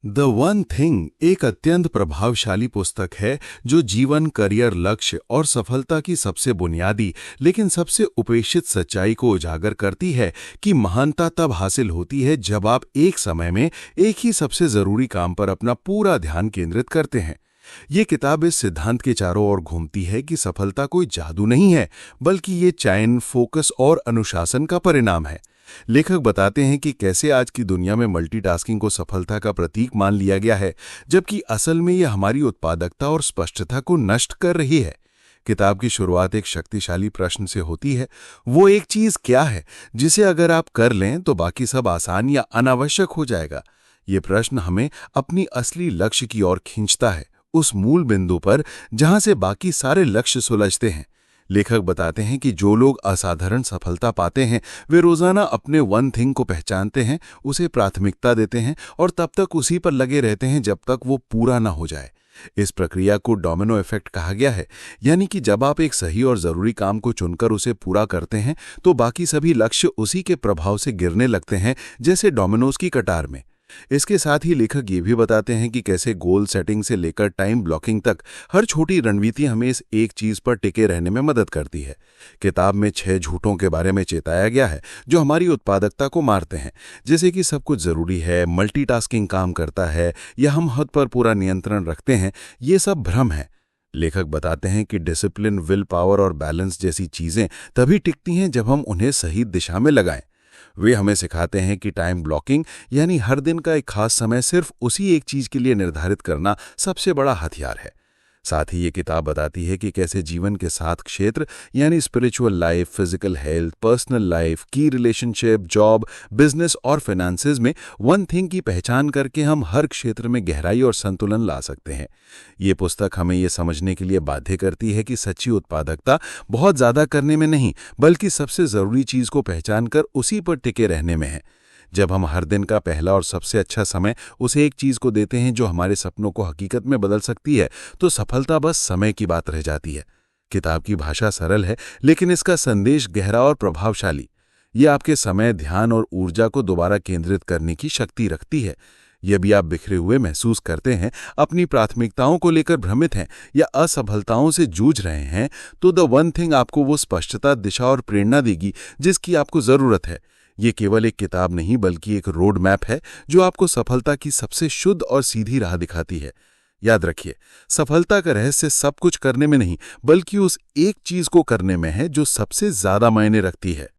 The one thing एक अत्यंत प्रभावशाली पुस्तक है जो जीवन, करियर, लक्ष्य और सफलता की सबसे बुनियादी लेकिन सबसे उपेक्षित सच्चाई को उजागर करती है कि महानता तब हासिल होती है जब आप एक समय में एक ही सबसे जरूरी काम पर अपना पूरा ध्यान केंद्रित करते हैं। ये किताब इस सिद्धांत के चारों ओर घूमती है कि सफलता कोई जादू नहीं है, बल्कि ये चयन, फोकस और अनुशासन का परिणाम है। लेखक बताते हैं कि कैसे आज की दुनिया में मल्टीटास्किंग को सफलता का प्रतीक मान लिया गया है, जबकि असल में यह हमारी उत्पादकता और स्पष्टता को नष्ट कर रही है। किताब की शुरुआत एक शक्तिशाली प्रश्न से होती है। वो एक चीज क्या है जिसे अगर आप कर लें तो बाकी सब आसान या अनावश्यक हो जाएगा? ये प्रश्न हमें अपनी असली लक्ष्य की ओर खींचता है, उस मूल बिंदु पर जहां से बाकी सारे लक्ष्य सुलझते हैं। लेखक बताते हैं कि जो लोग असाधारण सफलता पाते हैं वे रोजाना अपने वन थिंग को पहचानते हैं, उसे प्राथमिकता देते हैं और तब तक उसी पर लगे रहते हैं जब तक वो पूरा ना हो जाए। इस प्रक्रिया को डोमिनो इफेक्ट कहा गया है, यानी कि जब आप एक सही और जरूरी काम को चुनकर उसे पूरा करते हैं तो बाकी सभी लक्ष्य उसी के प्रभाव से गिरने लगते हैं, जैसे डोमिनोज की कतार में। इसके साथ ही लेखक ये भी बताते हैं कि कैसे गोल सेटिंग से लेकर टाइम ब्लॉकिंग तक हर छोटी रणनीति हमें इस एक चीज पर टिके रहने में मदद करती है। किताब में 6 झूठों के बारे में चेताया गया है जो हमारी उत्पादकता को मारते हैं, जैसे कि सब कुछ जरूरी है, मल्टीटास्किंग काम करता है या हम हद पर पूरा नियंत्रण रखते हैं। ये सब भ्रम है। लेखक बताते हैं कि डिसिप्लिन, विल पावर और बैलेंस जैसी चीजें तभी टिकती हैं जब हम उन्हें सही दिशा में लगाएं। वे हमें सिखाते हैं कि टाइम ब्लॉकिंग यानी हर दिन का एक खास समय सिर्फ उसी एक चीज के लिए निर्धारित करना सबसे बड़ा हथियार है। साथ ही ये किताब बताती है कि कैसे जीवन के 7 क्षेत्र यानी spiritual life, physical health, personal life, की रिलेशनशिप, जॉब, बिजनेस और फाइनेंसेस में वन थिंग की पहचान करके हम हर क्षेत्र में गहराई और संतुलन ला सकते हैं। ये पुस्तक हमें ये समझने के लिए बाध्य करती है कि सच्ची उत्पादकता बहुत ज्यादा करने में नहीं, बल्कि सबसे जरूरी चीज को पहचान कर उसी पर टिके रहने में है। जब हम हर दिन का पहला और सबसे अच्छा समय उस एक चीज को देते हैं जो हमारे सपनों को हकीकत में बदल सकती है, तो सफलता बस समय की बात रह जाती है। किताब की भाषा सरल है, लेकिन इसका संदेश गहरा और प्रभावशाली। ये आपके समय, ध्यान और ऊर्जा को दोबारा केंद्रित करने की शक्ति रखती है। यदि आप बिखरे हुए महसूस करते हैं, अपनी प्राथमिकताओं को लेकर भ्रमित हैं या असफलताओं से जूझ रहे हैं, तो द वन थिंग आपको वो स्पष्टता, दिशा और प्रेरणा देगी जिसकी आपको जरूरत है। ये केवल एक किताब नहीं, बल्कि एक रोड मैप है जो आपको सफलता की सबसे शुद्ध और सीधी राह दिखाती है। याद रखिए, सफलता का रहस्य सब कुछ करने में नहीं, बल्कि उस एक चीज को करने में है जो सबसे ज्यादा मायने रखती है।